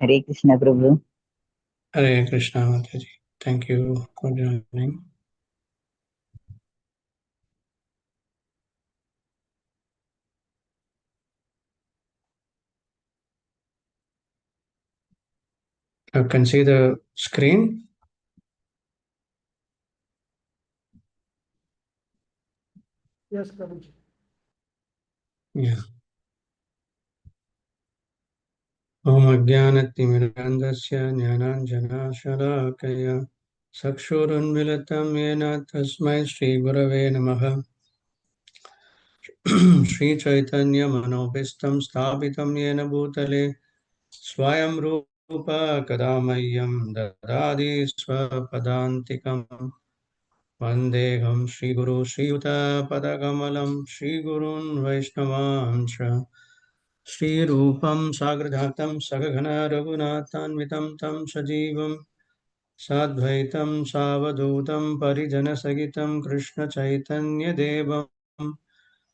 Hare Krishna Prabhu. Hare Krishna Mataji. Thank you for joining. You can see the screen. Yes, Prabhuji. Yeah. Om Ajnanatimirandasya Jnananjanashalakaya Sakshurunmilitam Yena Tasmai Shri Gurave Namaha. Shri Chaitanya Manobhistam Sthapitam Yena Bhutale Swayam Rupa Kadamayam Dadadi Swapadantikam Vandeham Shri Guru Shri Yuta Padakamalam Shri Gurun Vaishnavam Shri Rupam Sagradhatam Sagagana Raghunathanvitam Tam Sajivam Sadvaitam Savadutam Parijana Sagitam Krishna Chaitanya Devam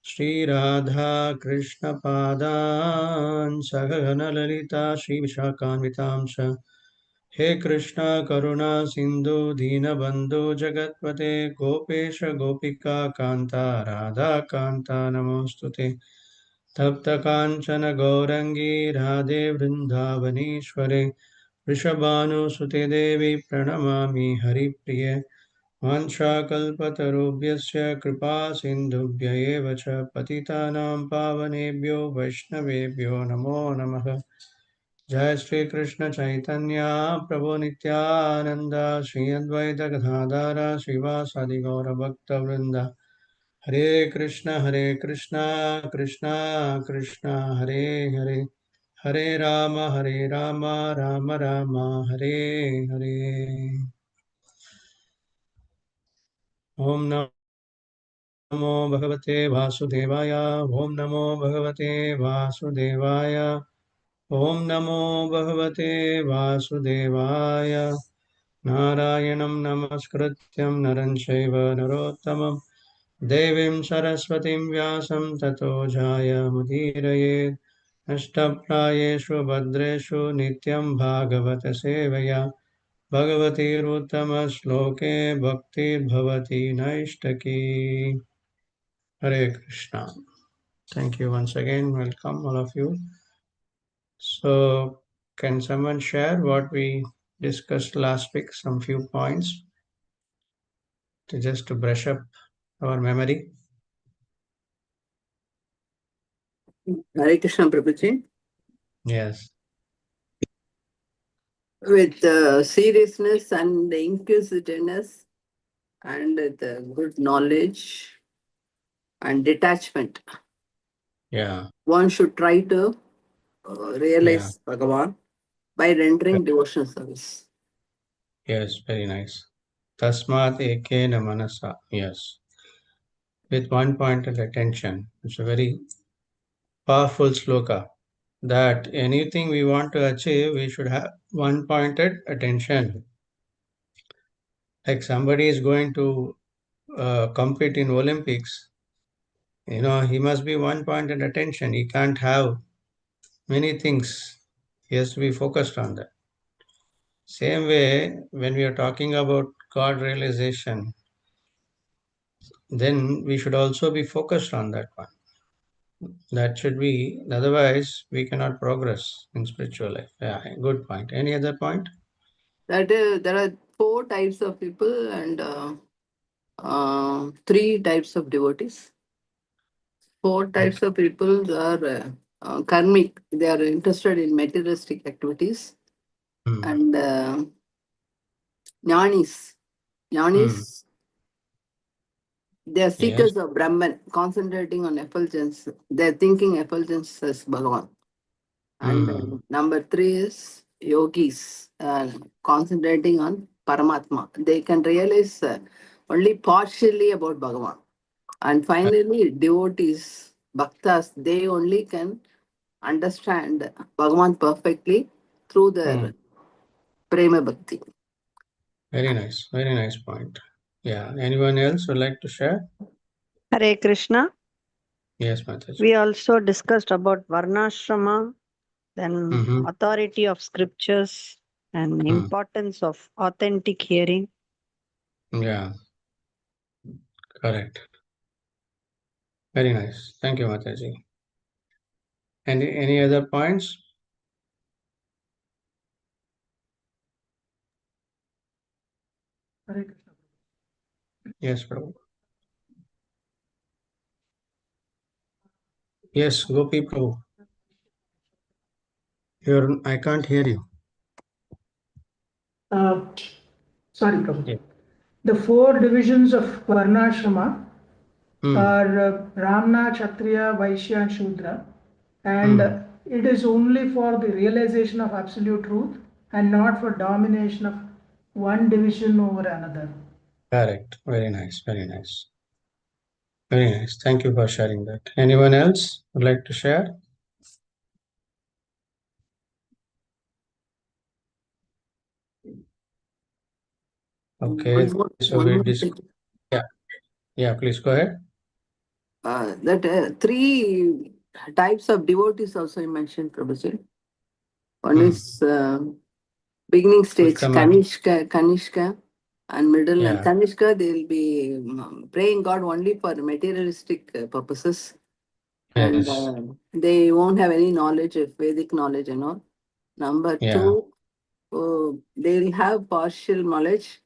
Shri Radha Krishna Padan Sagagana Lalita Shri Vishakhanvitam He Krishna Karuna Sindhu Dina Bandhu Jagatpate Gopesha Gopika Kanta Radha Kanta Namostute Tapta Kanchana Gaurangi Radhe Vrindavanishware Rishabhanu Sute Devi Pranamami Hari Priye Vanchakalpatarubhyasya Kripa Sindhubhya eva cha Patitanam Pavanebhyo Vaishnavebhyo Namo Namaha Jai Shri Krishna Chaitanya Prabhu Nityananda Shri Advaita Gadadhara Srivasadi Gaura Bhakta Vrinda Hare Krishna Krishna Krishna Hare Hare Hare Rama Rama Rama Hare Hare Om Namo Bhagavate Vasudevaya Om Namo Bhagavate Vasudevaya Om Namo Bhagavate Vasudevaya Narayanam Namaskrityam Naran Shaiva Narottamam Devim Saraswatim Vyasam Tato Jaya Mudiraye Ashtaprayeshu Bhadreshu Nityam Bhagavata Sevaya Bhagavati Ruttama Shloke Bhakti Bhavati Naishtaki Hare Krishna. Thank you once again. Welcome all of you. So, can someone share what we discussed last week? Some few points to brush up our memory. Hare Krishna Prabhuji. Yes. With seriousness and inquisitiveness and the good knowledge and detachment. Yeah. One should try to realize Bhagavan by rendering devotional service. Yes, very nice. Tasmat ekena manasa. Yes. With one-pointed attention. It's a very powerful sloka. That anything we want to achieve, we should have one-pointed attention. Like somebody is going to compete in Olympics, he must be one-pointed attention. He can't have many things. He has to be focused on that. Same way, when we are talking about God realization, then we should also be focused on that one. That should be, otherwise we cannot progress in spiritual life. Yeah, good point. Any other point? That there are 4 types of people and 3 types of devotees. 4 types of people are karmic. They are interested in materialistic activities. And jnanis. Jnanis, they are seekers of Brahman, concentrating on effulgence. They are thinking effulgence as Bhagavan. And number 3 is yogis, concentrating on Paramatma. They can realize only partially about Bhagavan. And finally, devotees, bhaktas, they only can understand Bhagavan perfectly through their prema bhakti. Very nice point. Yeah, anyone else would like to share? Hare Krishna. Yes, Mataji. We also discussed about Varnashrama then authority of scriptures and importance of authentic hearing. Yeah, correct. Very nice. Thank you, Mataji. Any other points? Hare Krishna. Yes, Prabhu. Yes, Gopi Prabhu. I can't hear you. Sorry, Prabhu. Yeah. The 4 divisions of Varnashrama are Brahmana, Kshatriya, Vaishya, and Shudra. And it is only for the realization of absolute truth and not for domination of one division over another. Correct. Very nice. Very nice. Very nice. Thank you for sharing that. Anyone else would like to share? Okay. So one we more thing. Yeah, please go ahead. That 3 types of devotees also you mentioned, Prabhuji. One is beginning stage, Uttama. Kanishka, and middle and Yeah. Kanishka, they will be praying God only for materialistic purposes. And Yes. they won't have any knowledge, Vedic knowledge and all. Number Yeah. 2, they will have partial knowledge.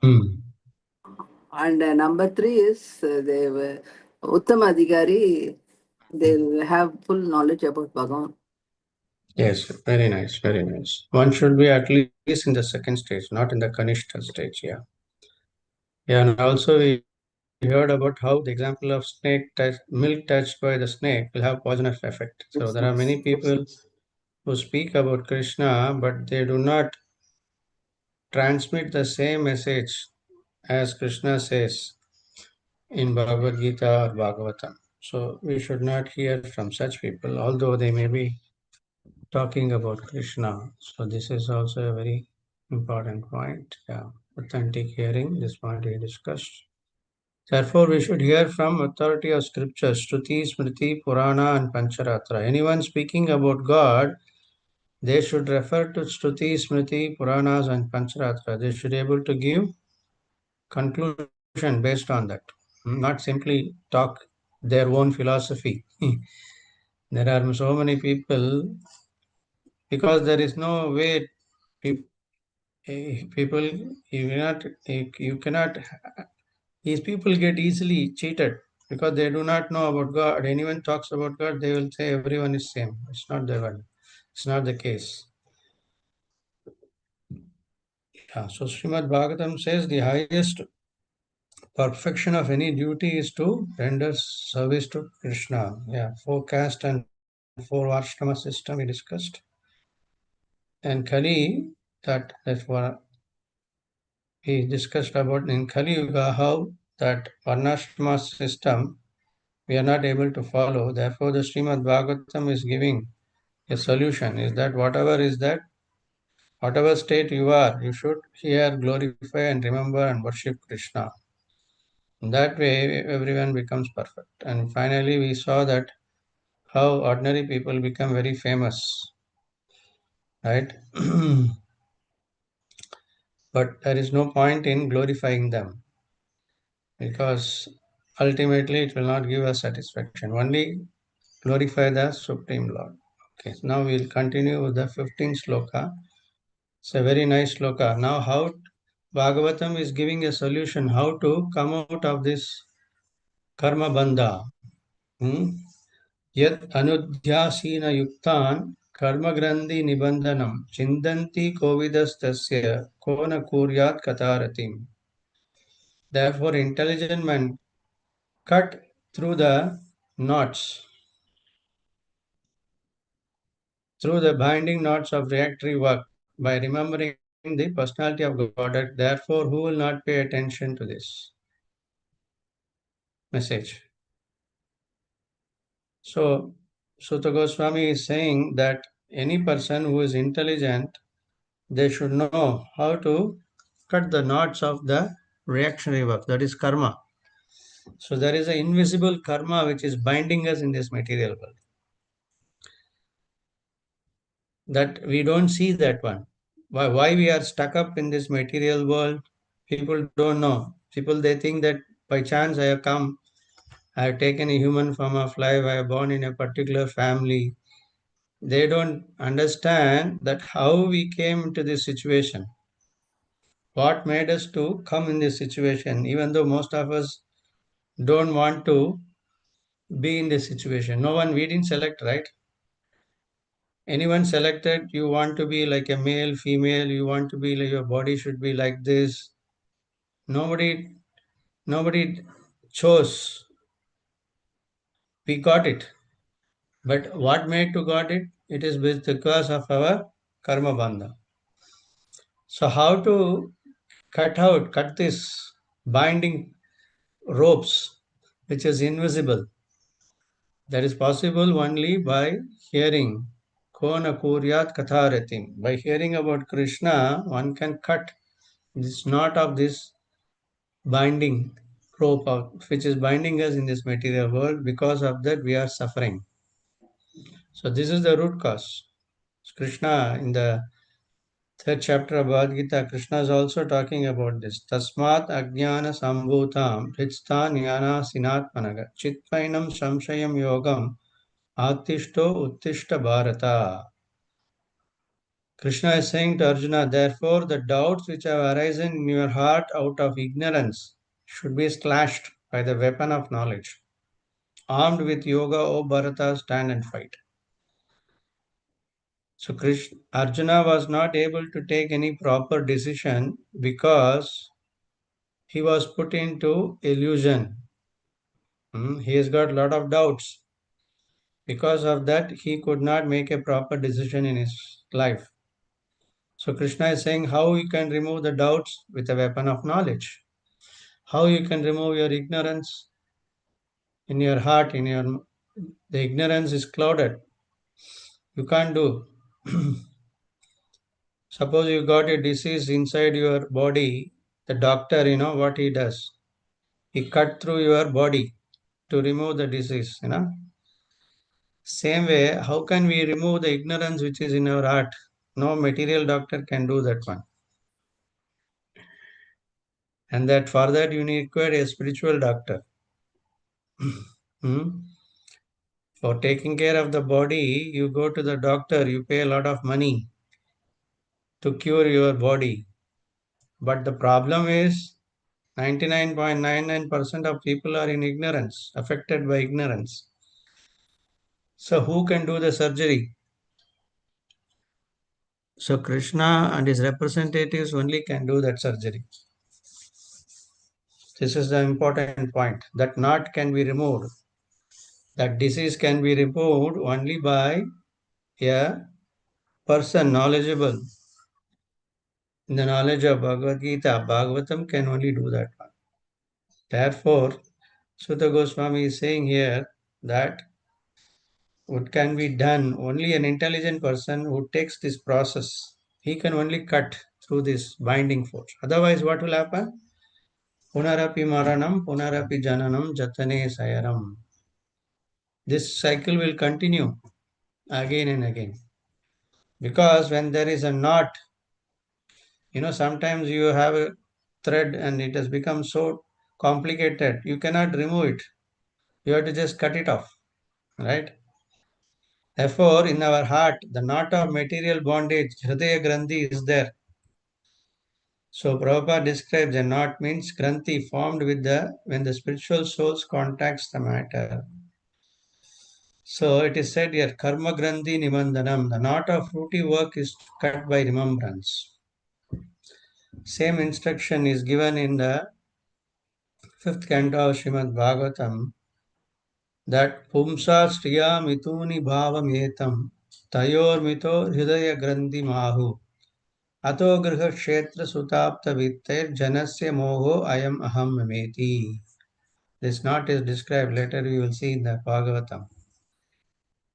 And number 3 is they were Uttama Adhikari, they'll have full knowledge about Bhagavan. Yes, very nice, very nice. One should be at least in the second stage, not in the Kanishta stage. Yeah. Yeah, and also we heard about how the example of milk touched by the snake will have poisonous effect. So there are many people who speak about Krishna, but they do not transmit the same message as Krishna says in Bhagavad Gita or Bhagavatam. So we should not hear from such people, although they may be talking about Krishna. So this is also a very important point. Yeah, authentic hearing, this point we discussed. Therefore, we should hear from authority of scriptures, Shruti, Smriti, Purana, and Pancharatra. Anyone speaking about God, they should refer to Shruti, Smriti, Puranas, and Pancharatra. They should be able to give conclusion based on that, not simply talk their own philosophy. There are so many people, because there is no way people, you cannot, these people get easily cheated because they do not know about God. Anyone talks about God, they will say everyone is same. It's not the one. It's not the case. Yeah. So Srimad Bhagavatam says the highest perfection of any duty is to render service to Krishna. Yeah, 4 caste and 4 ashrama system we discussed. And Kali, that's what we discussed about in Kali Yuga, how that Varnashrama system we are not able to follow. Therefore, the Srimad Bhagavatam is giving a solution. Is that whatever state you are, you should hear, glorify, and remember and worship Krishna. In that way, everyone becomes perfect. And finally, we saw that how ordinary people become very famous, right? But there is no point in glorifying them because ultimately it will not give us satisfaction. Only glorify the Supreme Lord. Okay, so now we'll continue with the 15th sloka. It's a very nice sloka. Now, how Bhagavatam is giving a solution how to come out of this karma bandha. Yat anudhyasina yuktan karma grandhi nibandanam chindanti kovidastasya kona kuryat kataratim. Therefore, intelligent men cut through the knots, through the binding knots of reactory work by remembering the personality of God. Therefore, who will not pay attention to this message? So, Sutta Goswami is saying that any person who is intelligent, they should know how to cut the knots of the reactionary work, that is karma. So there is an invisible karma which is binding us in this material world. that we don't see that one. Why we are stuck up in this material world? People don't know. People, they think that by chance I have come, I have taken a human form of life, I have born in a particular family. They don't understand that how we came into this situation. What made us to come in this situation, even though most of us don't want to be in this situation. No one, we didn't select, right? Anyone selected, you want to be like a male, female, you want to be like your body should be like this. Nobody chose. We got it. But what made to got it? It is because of our karma bandha. So how to cut this binding ropes, which is invisible? That is possible only by hearing. Kona kuryat katharatim. By hearing about Krishna, one can cut this knot of this binding rope which is binding us in this material world. Because of that, we are suffering. So this is the root cause. Krishna, in the third chapter of Bhagavad Gita, Krishna is also talking about this. Tasmat ajnana sambhutam hritstha jnana sinatmanaga chitpainam samshayam yogam atishto uttishta bharata. Krishna is saying to Arjuna, therefore the doubts which have arisen in your heart out of ignorance should be slashed by the weapon of knowledge. Armed with yoga, O Bharata, stand and fight. So Arjuna was not able to take any proper decision because he was put into illusion. He has got a lot of doubts. Because of that, he could not make a proper decision in his life. So Krishna is saying how you can remove the doubts with a weapon of knowledge. How you can remove your ignorance in your heart, the ignorance is clouded. You can't do. Suppose you got a disease inside your body, the doctor, what he does? He cut through your body to remove the disease. Same way, how can we remove the ignorance which is in our heart? No material doctor can do that one. And that for that you need require a spiritual doctor. Hmm? For taking care of the body, you go to the doctor, you pay a lot of money to cure your body. But the problem is 99.99% of people are in ignorance, affected by ignorance. So who can do the surgery? So Krishna and his representatives only can do that surgery. This is the important point. That knot can be removed. That disease can be removed only by a person knowledgeable in the knowledge of Bhagavad Gita. Bhagavatam can only do that one. Therefore, Sutta Goswami is saying here that what can be done, only an intelligent person who takes this process, he can only cut through this binding force. Otherwise, what will happen? Punarapi maranam, punarapi jananam, jatane sayaram. This cycle will continue again and again. Because when there is a knot, sometimes you have a thread and it has become so complicated, you cannot remove it. You have to just cut it off, right? Therefore, in our heart, the knot of material bondage, Hridaya Grandhi, is there. So Prabhupada describes a knot means Granthi formed when the spiritual souls contacts the matter. So it is said here, Karma Granthi Nimandanam, the knot of fruity work is cut by remembrance. Same instruction is given in the 5th canto of Srimad Bhagavatam, that Pumsa Striya Mituni Bhavam Etam Tayor Mito Hridaya Grandhi Mahu Ato Griha Kshetra Sutapta Vitter Janasya Moho Ayam Aham Mameti. This knot is described later, we will see in the Bhagavatam.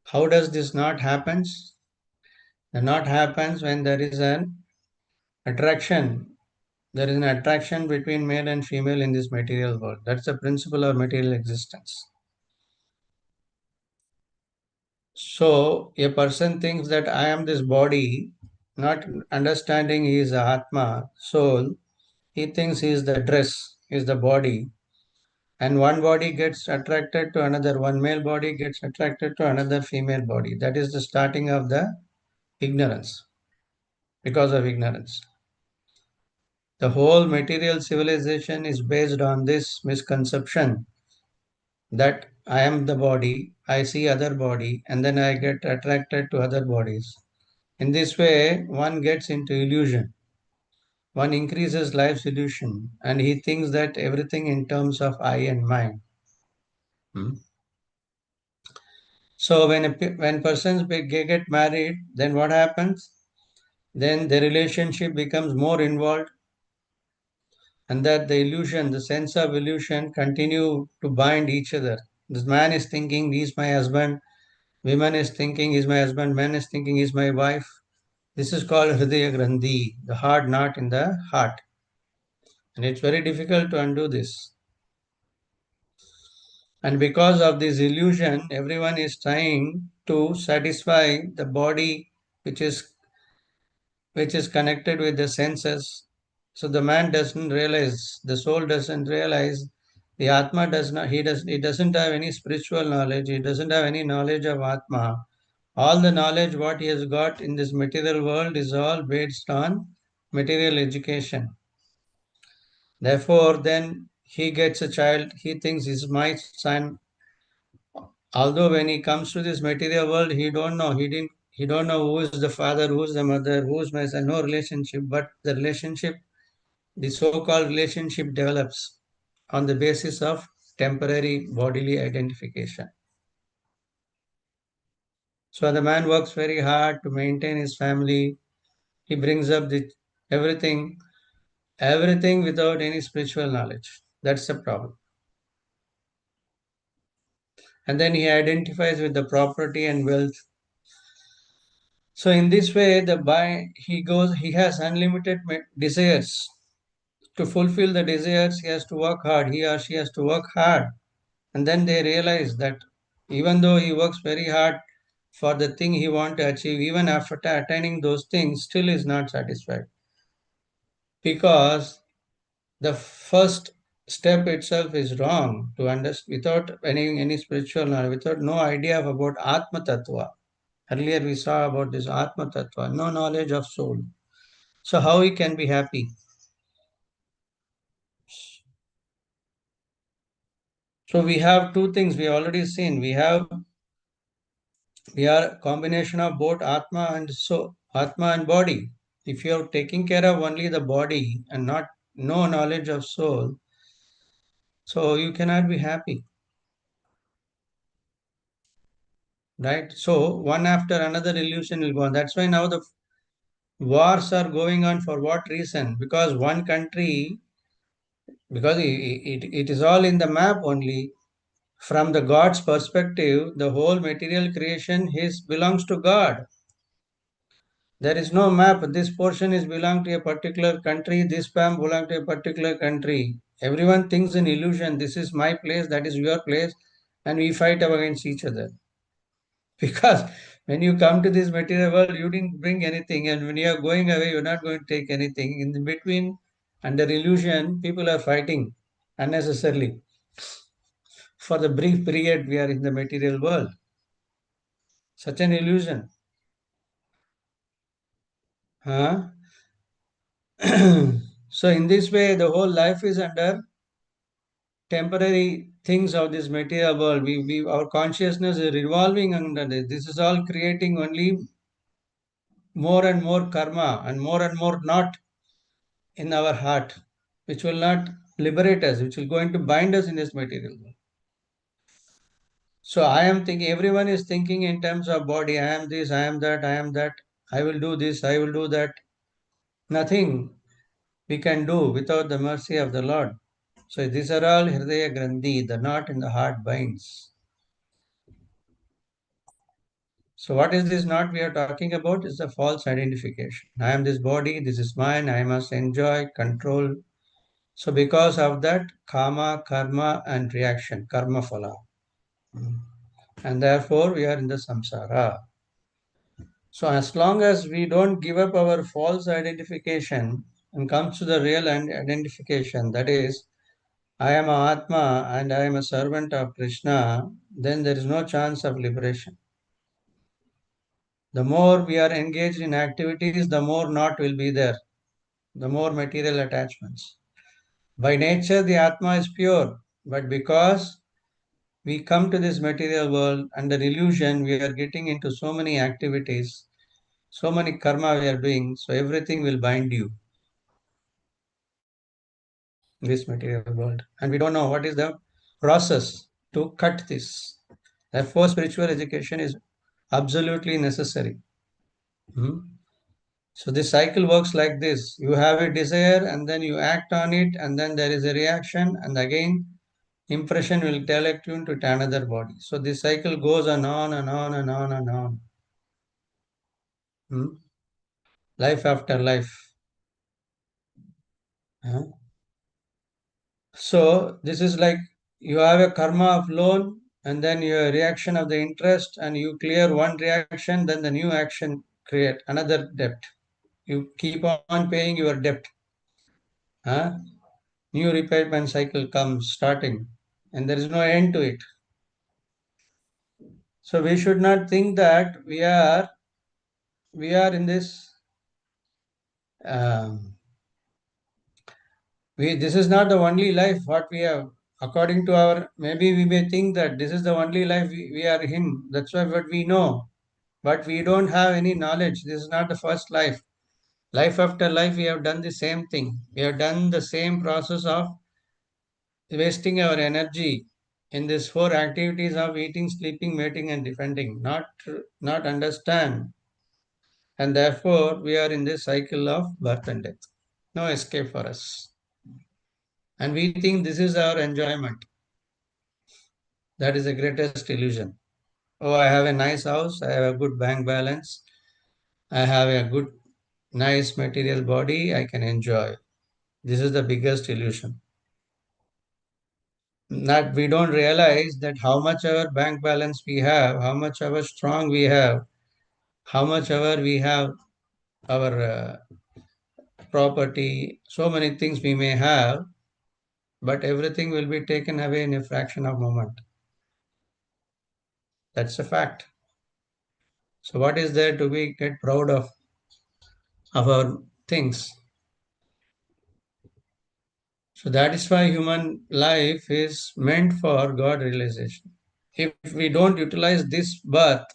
How does this knot happens? The knot happens when there is an attraction. There is an attraction between male and female in this material world. That's the principle of material existence. So a person thinks that I am this body, not understanding he is Atma, soul. He thinks he is the dress, he is the body. And one body gets attracted to another, one male body gets attracted to another female body. That is the starting of the ignorance, because of ignorance. The whole material civilization is based on this misconception that I am the body, I see other body, and then I get attracted to other bodies. In this way, one gets into illusion. One increases life's illusion, and he thinks that everything in terms of I and mine. So when persons get married, then what happens? Then the relationship becomes more involved, and that the illusion, the sense of illusion, continue to bind each other. This man is thinking he's my husband, woman is thinking he's my husband, man is thinking he's my wife. This is called Hridaya Grandhi, the hard knot in the heart. And it's very difficult to undo this. And because of this illusion, everyone is trying to satisfy the body which is connected with the senses. So the man doesn't realize, the soul doesn't realize, the Atma does not, he doesn't have any spiritual knowledge, he doesn't have any knowledge of Atma. All the knowledge what he has got in this material world is all based on material education. Therefore, then he gets a child, he thinks he's my son. Although when he comes to this material world, he don't know who is the father, who is the mother, who is my son, no relationship, but the relationship, the so-called relationship develops on the basis of temporary bodily identification. So the man works very hard to maintain his family. He brings up everything, everything without any spiritual knowledge. That's the problem. And then he identifies with the property and wealth. So in this way, he has unlimited desires. To fulfill the desires, he has to work hard. He or she has to work hard. And then they realize that even though he works very hard for the thing he wants to achieve, even after attaining those things, still is not satisfied. Because the first step itself is wrong to understand without any spiritual knowledge, without no idea about Atma Tattva. Earlier we saw about this Atma Tattva, no knowledge of soul. So how he can be happy? So we have two things we already seen. We are a combination of both Atma and soul, Atma and body. If you are taking care of only the body and no knowledge of soul, so you cannot be happy. Right? So one after another illusion will go on. That's why now the wars are going on. For what reason? Because one country, because it is all in the map only. From the God's perspective, the whole material creation belongs to God. There is no map. This portion is belong to a particular country. This palm belong to a particular country. Everyone thinks in illusion. This is my place. That is your place, and we fight against each other. Because when you come to this material world, you didn't bring anything, and when you are going away, you're not going to take anything. In the between, under illusion, people are fighting unnecessarily for the brief period we are in the material world. Such an illusion. Huh? So in this way, the whole life is under temporary things of this material world. Our consciousness is revolving under this. This is all creating only more and more karma and more knot in our heart, which will not liberate us, which will going to bind us in this material world. So I am thinking, everyone is thinking in terms of body. I am this, I am that, I am that. I will do this, I will do that. Nothing we can do without the mercy of the Lord. So these are all Hridaya Grandhi, the knot in the heart binds. So what is this knot we are talking about? Is the false identification. I am this body, this is mine, I must enjoy, control. So because of that, karma, karma and reaction, karma phala. and therefore we are in the samsara. So as long as we don't give up our false identification and comes to the real identification, that is, I am a Atma and I am a servant of Krishna, then there is no chance of liberation. The more we are engaged in activities, the more knot will be there, the more material attachments. By nature, the Atma is pure, but because we come to this material world under illusion, we are getting into so many activities, so many karma we are doing, so everything will bind you in this material world. And we don't know what is the process to cut this. Therefore, spiritual education is absolutely necessary. So this cycle works like this. You have a desire and then you act on it and then there is a reaction and again impression will direct you into another body. So this cycle goes on and on and on and on. Life after life. So this is like you have a karma of loan and then your reaction of the interest and you clear one reaction, then the new action create another debt. You keep on paying your debt. New repayment cycle comes starting and there is no end to it. So we should not think that we are in this this is not the only life what we have. According to our, maybe we may think that this is the only life we are in. That's why what we know. But we don't have any knowledge. This is not the first life. Life after life, we have done the same thing. We have done the same process of wasting our energy in these four activities of eating, sleeping, mating, and defending. Not understand. And therefore, we are in this cycle of birth and death. No escape for us. And we think this is our enjoyment. That is the greatest illusion. Oh, I have a nice house, I have a good bank balance, I have a good, nice material body, I can enjoy. This is the biggest illusion. That we don't realize that how much our bank balance we have, how much our strong we have, how much our we have our property, so many things we may have, but everything will be taken away in a fraction of a moment. That's a fact. So what is there to be get proud of our things? So that is why human life is meant for God realization. If we don't utilize this birth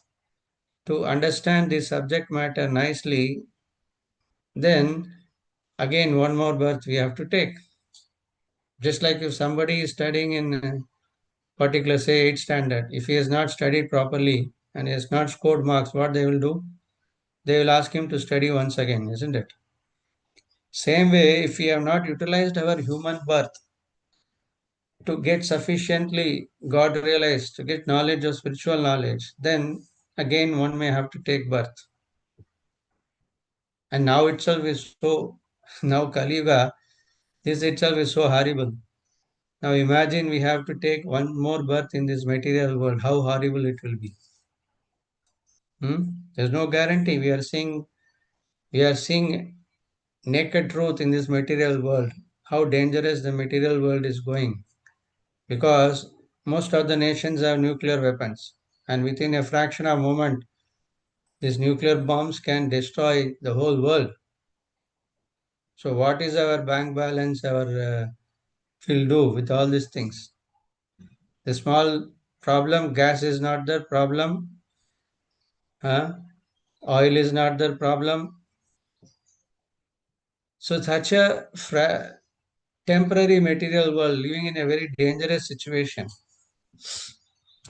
to understand the subject matter nicely, then again one more birth we have to take. Just like if somebody is studying in a particular, say, 8th standard, if he has not studied properly and he has not scored marks, what they will do? They will ask him to study once again, isn't it? Same way, if we have not utilized our human birth to get sufficiently God realized, to get knowledge of spiritual knowledge, then again one may have to take birth. And now itself is so, now Kali Yuga, this itself is so horrible. Now imagine we have to take one more birth in this material world, how horrible it will be. There's no guarantee. We are seeing naked truth in this material world, how dangerous the material world is going. Because most of the nations have nuclear weapons, and within a fraction of a moment, these nuclear bombs can destroy the whole world. So, what is our bank balance, our will do with all these things? The small problem, gas is not the problem, oil is not the problem. So, such a temporary material world living in a very dangerous situation.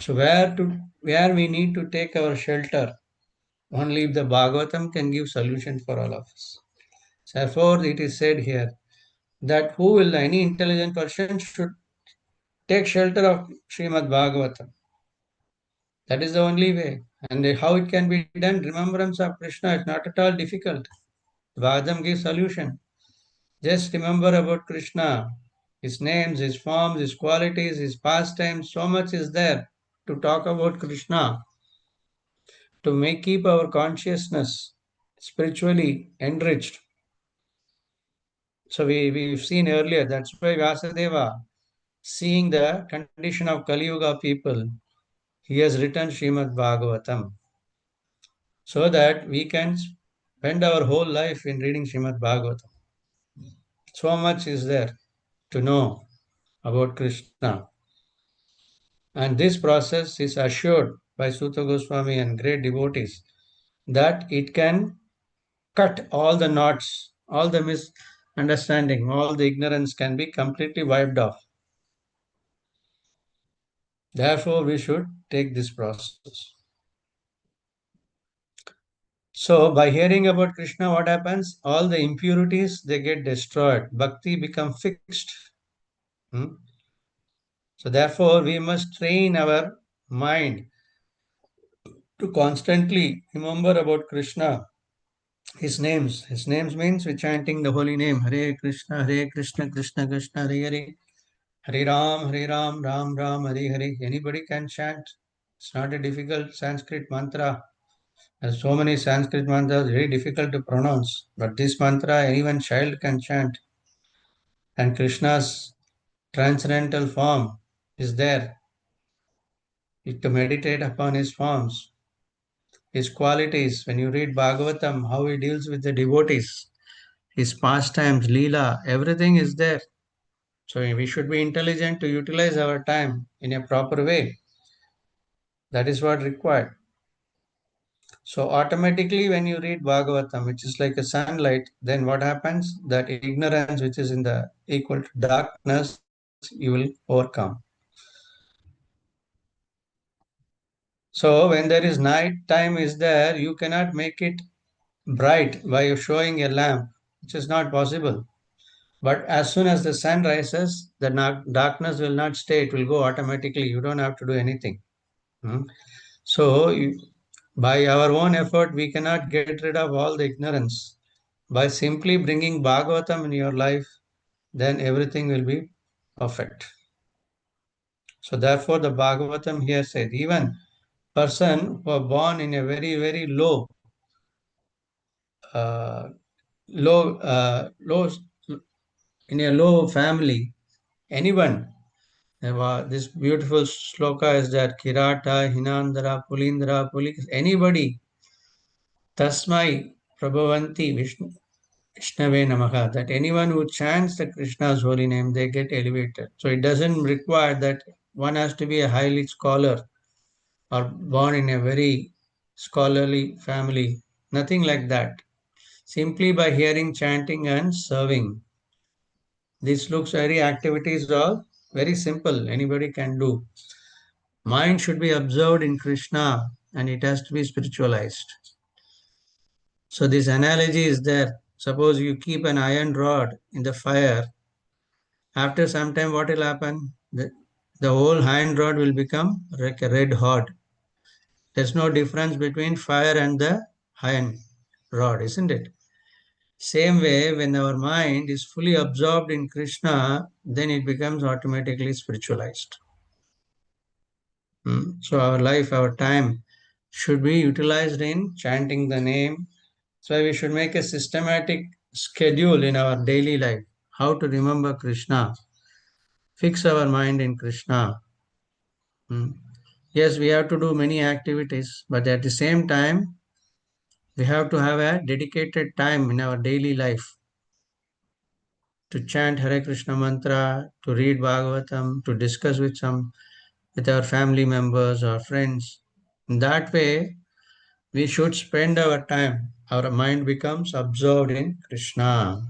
So, where we need to take our shelter? Only if the Bhagavatam can give solution for all of us. Therefore, it is said here that any intelligent person should take shelter of Srimad Bhagavatam. That is the only way. And how it can be done, remembrance of Krishna is not at all difficult. Bhagavatam gives solution. Just remember about Krishna, his names, his forms, his qualities, his pastimes, so much is there. to talk about Krishna, to keep our consciousness spiritually enriched. So we've seen earlier, that's why Vyasadeva, seeing the condition of Kali Yuga people, he has written Srimad Bhagavatam so that we can spend our whole life in reading Srimad Bhagavatam. So much is there to know about Krishna. And this process is assured by Sutta Goswami and great devotees that it can cut all the knots, all the misunderstanding, all the ignorance can be completely wiped off. Therefore, we should take this process. So, by hearing about Krishna, what happens? All the impurities, they get destroyed. Bhakti become fixed. Hmm? So, therefore, we must train our mind to constantly remember about Krishna, his names. His names means we're chanting the holy name. Hare Krishna, Krishna Krishna, Hare Hare. Hare Ram, Ram Ram, Hare Hare. Anybody can chant. It's not a difficult Sanskrit mantra. There's so many Sanskrit mantras, very difficult to pronounce. But this mantra, even child can chant. And Krishna's transcendental form is there. To meditate upon his forms, his qualities. When you read Bhagavatam, how he deals with the devotees, his pastimes, Leela, everything is there. So we should be intelligent to utilize our time in a proper way. That is what required. So automatically when you read Bhagavatam, which is like a sunlight, then what happens? That ignorance which is in the equal to darkness, you will overcome. So when there is night time is there, you cannot make it bright by showing a lamp, which is not possible. But as soon as the sun rises, the darkness will not stay, it will go automatically. You don't have to do anything. So by our own effort, we cannot get rid of all the ignorance. By simply bringing Bhagavatam in your life, then everything will be perfect. So therefore the Bhagavatam here said, even person who are born in a very, very low, in a low family, anyone, this beautiful sloka is that Kirata, Hinandara, Pulindra, anybody, Tasmai, Prabhavanti, Vishnave Namaha, that anyone who chants the Krishna's holy name, they get elevated. So it doesn't require that one has to be a highly scholar or born in a very scholarly family. Nothing like that. Simply by hearing, chanting and serving. This looks very activities are very simple. Anybody can do. Mind should be observed in Krishna and it has to be spiritualized. So this analogy is there. Suppose you keep an iron rod in the fire. After some time, what will happen? The whole iron rod will become like a red hot. There's no difference between fire and the iron rod, isn't it? Same way, when our mind is fully absorbed in Krishna, then it becomes automatically spiritualized. So our life, our time should be utilized in chanting the name. So we should make a systematic schedule in our daily life, how to remember Krishna, fix our mind in Krishna. Yes, we have to do many activities, but at the same time, we have to have a dedicated time in our daily life to chant Hare Krishna mantra, to read Bhagavatam, to discuss with our family members or friends. In that way, we should spend our time. Our mind becomes absorbed in Krishna.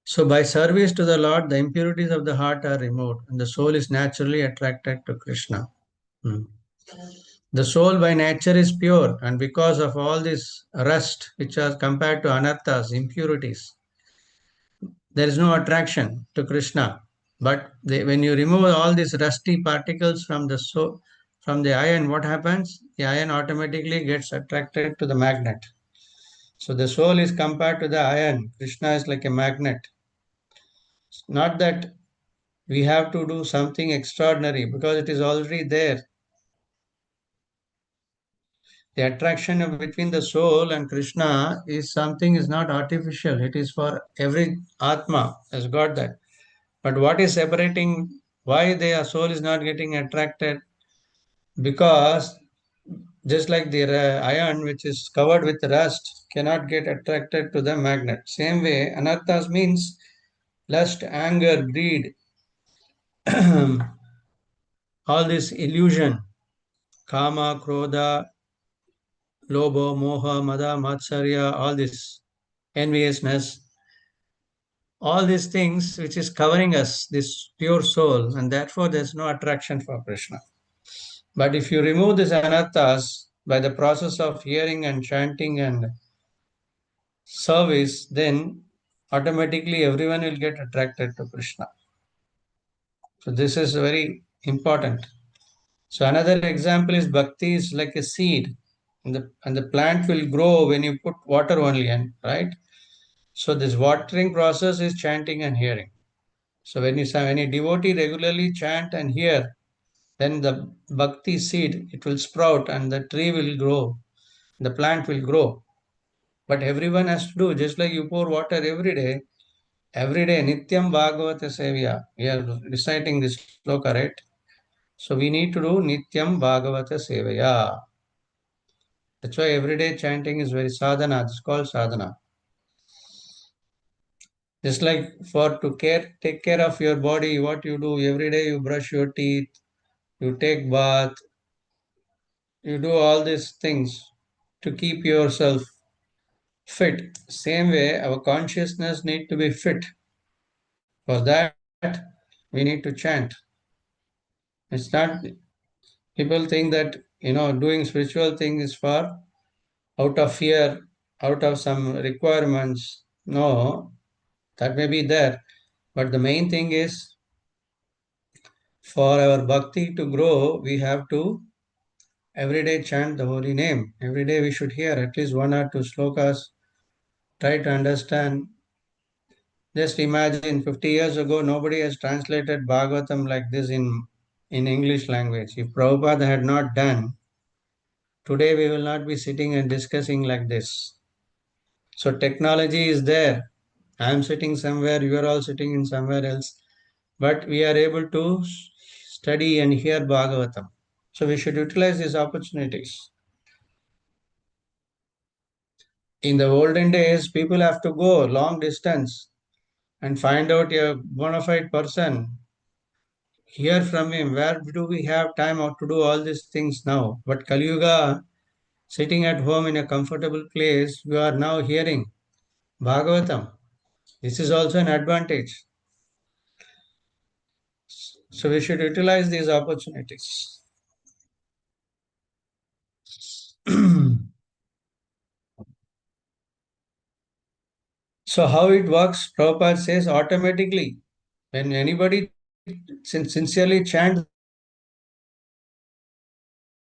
So by service to the Lord, the impurities of the heart are removed and the soul is naturally attracted to Krishna. The soul by nature is pure, and because of all this rust, which are compared to anarthas, impurities, there is no attraction to Krishna. But when you remove all these rusty particles from the soul, from the iron, what happens? The iron automatically gets attracted to the magnet. So the soul is compared to the iron. Krishna is like a magnet. Not that we have to do something extraordinary because it is already there. The attraction between the soul and Krishna is something is not artificial. It is for every Atma has got that. But what is separating why their soul is not getting attracted? Because just like the iron which is covered with rust cannot get attracted to the magnet. Same way, anarthas means lust, anger, greed, all this illusion, kama, krodha, lobo, moha, mada, matsarya, all this enviousness, all these things which is covering us, this pure soul, and therefore there's no attraction for Krishna. But if you remove these anarthas by the process of hearing and chanting and service, then automatically everyone will get attracted to Krishna. So this is very important. So another example is bhakti is like a seed, and the plant will grow when you put water only, and right. So this watering process is chanting and hearing. So when a devotee regularly chant and hear, then the bhakti seed it will sprout and the tree will grow, the plant will grow. But everyone has to do just like you pour water every day Nityam Bhagavata Sevya. We are reciting this sloka, right? So we need to do Nityam Bhagavata Sevaya. That's why everyday chanting is very sadhana. It's called sadhana. Just like for to take care of your body, what you do every day, you brush your teeth, you take bath, you do all these things to keep yourself fit. Same way, our consciousness need to be fit. For that, we need to chant. It's not people think that doing spiritual thing is for out of fear, out of some requirements. No, that may be there. But the main thing is for our bhakti to grow, we have to every day chant the holy name. Every day we should hear at least one or two slokas, try to understand. Just imagine 50 years ago, nobody has translated Bhagavatam like this in English language. If Prabhupada had not done, today we will not be sitting and discussing like this. So technology is there. I am sitting somewhere, you are all sitting in somewhere else, but we are able to study and hear Bhagavatam. So we should utilize these opportunities. In the olden days, people have to go long distance and find out a bona fide person, hear from him. Where do we have time out to do all these things now? But Kali Yuga, sitting at home in a comfortable place, you are now hearing Bhagavatam. This is also an advantage. So we should utilize these opportunities. So how it works, Prabhupada says automatically, when anybody sincerely chant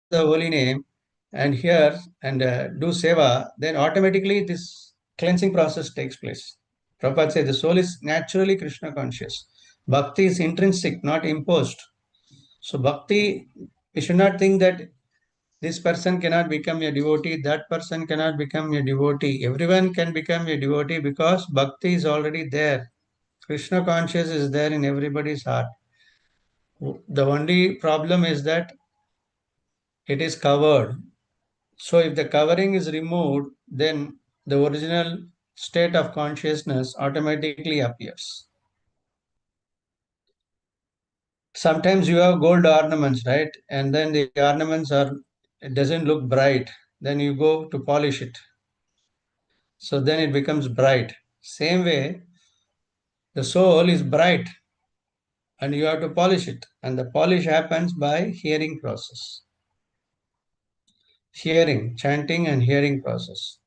the holy name and hear and do seva, then automatically this cleansing process takes place. Prabhupada says the soul is naturally Krishna conscious. Bhakti is intrinsic, not imposed. So bhakti, we should not think that this person cannot become a devotee, that person cannot become a devotee. Everyone can become a devotee because bhakti is already there. Krishna conscious is there in everybody's heart. The only problem is that it is covered. So if the covering is removed, then the original state of consciousness automatically appears. Sometimes you have gold ornaments, right? And then the ornaments it doesn't look bright. Then you go to polish it. So then it becomes bright. Same way, the soul is bright and you have to polish it. And the polish happens by hearing process. Hearing, chanting and hearing process.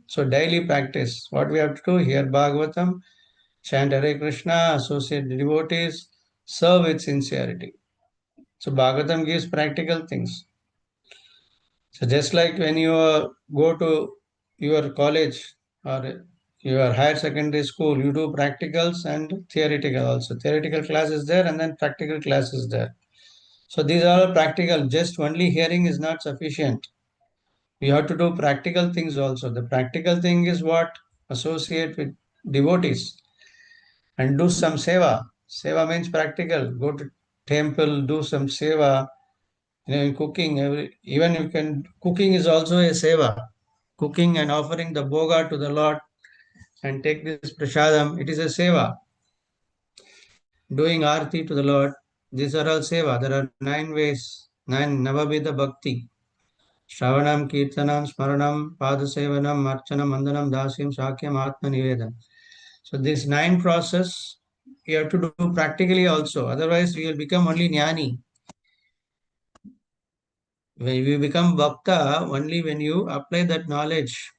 So daily practice. What we have to do, hear Bhagavatam, chant Hare Krishna, associate devotees, serve with sincerity. So Bhagavatam gives practical things. So just like when you go to your college or your higher secondary school, you do practicals and theoretical also. Theoretical class is there and then practical class is there. So these are all practical. Just only hearing is not sufficient. You have to do practical things also. The practical thing is what? Associate with devotees and do some seva. Seva means practical. Go to temple, do some seva. In cooking, even you can, cooking is also a seva. Cooking and offering the bhoga to the Lord and take this prasadam, it is a seva. Doing arti to the Lord, these are all seva. There are 9 bhakti. Shravanam, Kirtanam, Smaranam, Padasevanam, Marchanam, Mandanam, Dasyam, Sakyam, Atma Nivedam. So this 9 process you have to do practically also. Otherwise, you will become only jnani. When you become bhakta, only when you apply that knowledge.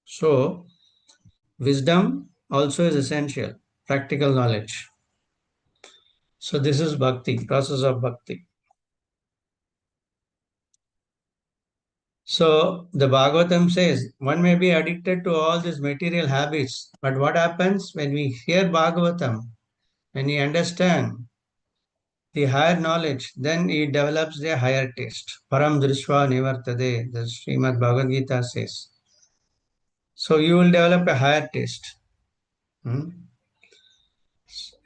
So, wisdom also is essential, practical knowledge. So this is bhakti, process of bhakti. So the Bhagavatam says one may be addicted to all these material habits, but what happens when we hear Bhagavatam, when we understand the higher knowledge, then he develops the higher taste. Param drishva nivartade, the Srimad Bhagavad Gita says. So you will develop a higher taste. And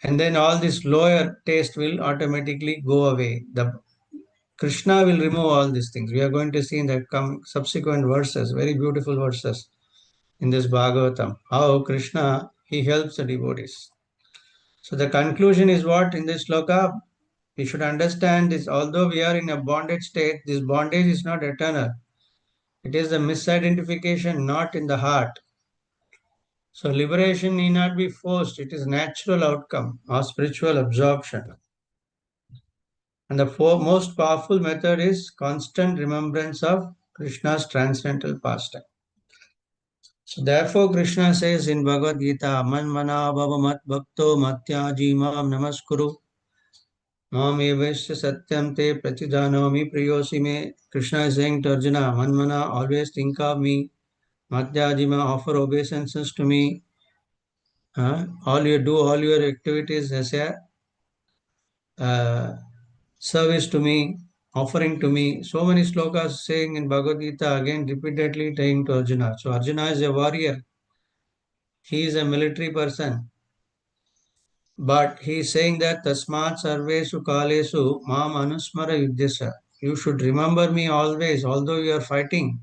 then all this lower taste will automatically go away. The Krishna will remove all these things. We are going to see in the subsequent verses, very beautiful verses in this Bhagavatam, how Krishna, he helps the devotees. So the conclusion is what in this sloka? We should understand this, although we are in a bondage state, this bondage is not eternal. It is the misidentification, not in the heart. So liberation need not be forced. It is natural outcome of spiritual absorption. And the most powerful method is constant remembrance of Krishna's transcendental pastime. So therefore Krishna says in Bhagavad Gita, Man mana bhava mat bhakto matyaji mam namaskuru mam evasya satyam te pratidhanami priyosi me. Krishna is saying to Arjuna, Man mana, always think of me. Matyaji ma, offer obeisances to me. All your activities as a service to me, offering to me. So many slokas saying in Bhagavad Gita, again repeatedly saying to Arjuna. So Arjuna is a warrior. He is a military person. But he is saying that Tasmat Sarvesu Kalesu Mam Anusmara Yuddhasa. You should remember me always, although you are fighting.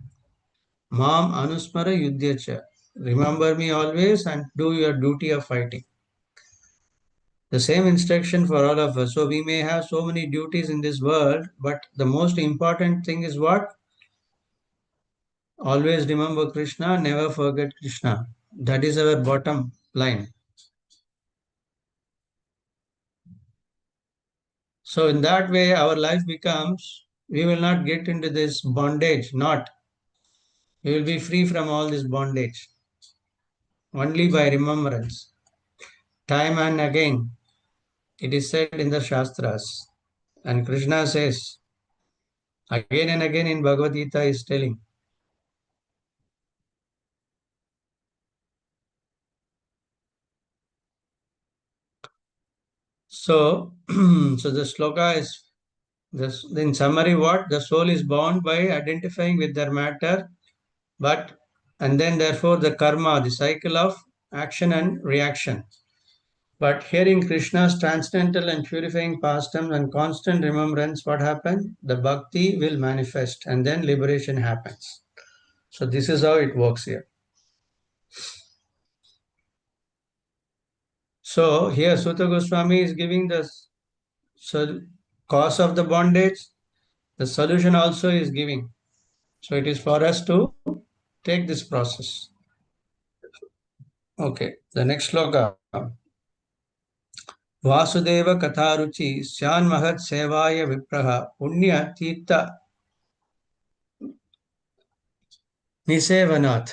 Mam Anusmara Yuddhyacha. Remember me always and do your duty of fighting. The same instruction for all of us. So we may have so many duties in this world, but the most important thing is what? Always remember Krishna, never forget Krishna. That is our bottom line. So in that way, our life becomes, we will not get into this bondage, not. We will be free from all this bondage. Only by remembrance. Time and again, it is said in the Shastras. And Krishna says, again and again in Bhagavad Gita is telling. So, so the sloka is, this, in summary, what? The soul is bound by identifying with their matter, and then therefore the karma, the cycle of action and reaction. But hearing Krishna's transcendental and purifying pastimes and constant remembrance, what happens? The bhakti will manifest and then liberation happens. So this is how it works here. So here Sutta Goswami is giving the cause of the bondage. The solution also is giving. So it is for us to take this process. Okay, the next sloka. Vasudeva Katharuchi Syan Mahat Sevaya Vipraha Punya Tirtha Nisevanat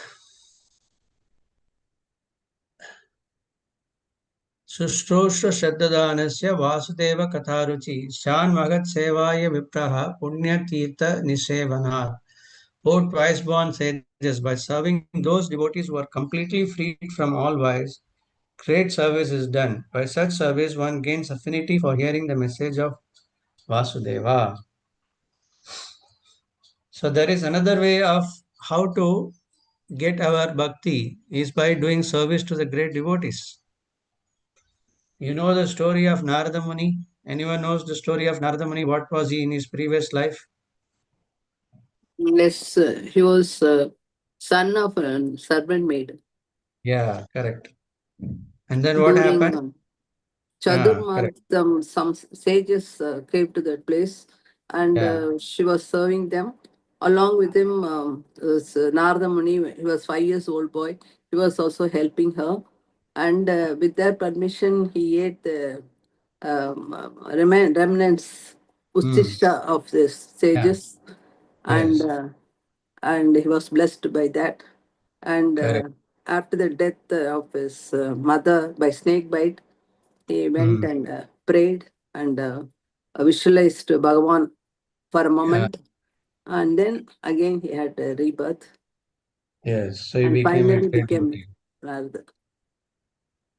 Sustroshra Shraddhadanasya Vasudeva Katharuchi Syan Mahat Sevaya Vipraha Punya Tirtha Nisevanat. O twice born sages, by serving those devotees who are completely freed from all vice, great service is done. By such service, one gains affinity for hearing the message of Vasudeva. So there is another way of how to get our bhakti is by doing service to the great devotees. You know the story of Narada Muni? Anyone knows the story of Narada Muni? What was he in his previous life? Yes, he was son of a servant maid. Yeah, correct. And then what During happened? Correct. Chadurmartham, some sages came to that place and Yeah. she was serving them. Along with him, was Narada Muni, he was 5 years old boy. He was also helping her. And with their permission, he ate the remnants, Hmm. Uchishta of the Yeah. sages. And Yes. he was blessed by that. And Correct. after the death of his mother by snake bite, he went Hmm. and prayed and visualized Bhagavan for a Yeah. moment, and then again he had a rebirth, Yes. So he and became a finally great became devotee. Radha.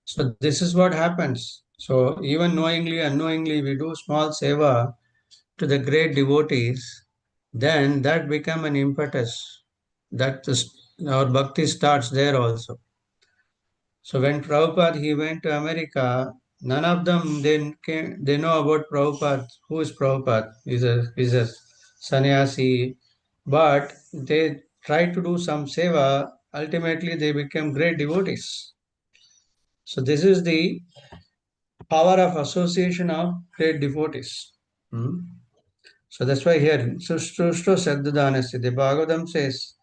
So this is what happens. So even knowingly, unknowingly, we do small seva to the great devotees, then that become an impetus. Our bhakti starts there also. So when Prabhupada he went to America, none of them they know about Prabhupada. Who is Prabhupada? He's a sannyasi, but they tried to do some seva. Ultimately, they became great devotees. So this is the power of association of great devotees. Hmm. So that's why here, Sushto Saddhadanasi, the Bhagavatam says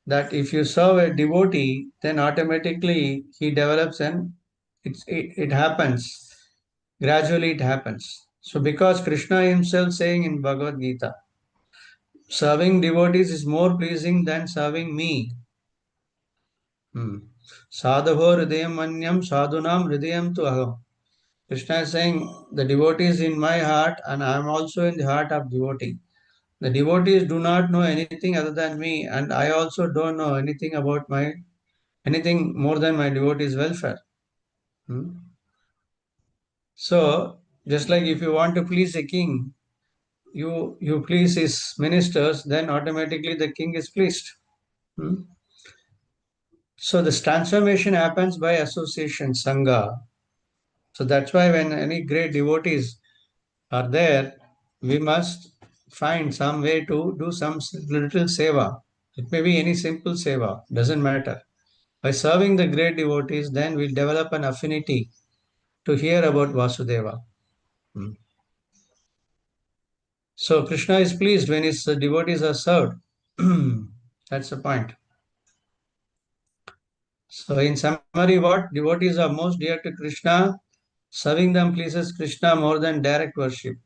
that if you serve a devotee, then automatically he develops and it happens. Gradually it happens. So because Krishna himself saying in Bhagavad Gita, serving devotees is more pleasing than serving me. Hmm. Sadhavo hridayam manyam sadhunam hridayam tu aham. Krishna is saying the devotee is in my heart and I am also in the heart of devotee. The devotees do not know anything other than me, and I also don't know anything more than my devotees' welfare. Hmm? So, just like if you want to please a king, you please his ministers, then automatically the king is pleased. Hmm? So this transformation happens by association, sangha. So that's why when any great devotees are there, we must find some way to do some little seva. It may be any simple seva, doesn't matter. By serving the great devotees, then we'll develop an affinity to hear about Vasudeva. Hmm. So Krishna is pleased when his devotees are served. That's the point. So in summary, what devotees are most dear to Krishna, serving them pleases Krishna more than direct worship.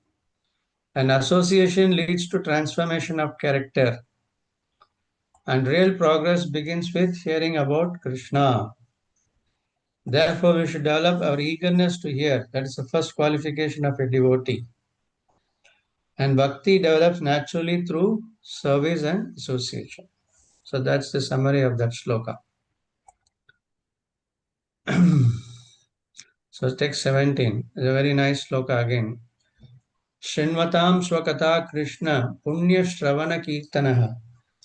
And association leads to transformation of character. And real progress begins with hearing about Krishna. Therefore, we should develop our eagerness to hear. That is the first qualification of a devotee. And bhakti develops naturally through service and association. So that's the summary of that sloka. So text 17 is a very nice sloka again. Shinvatam swakata Krishna punya shravana kirtanaha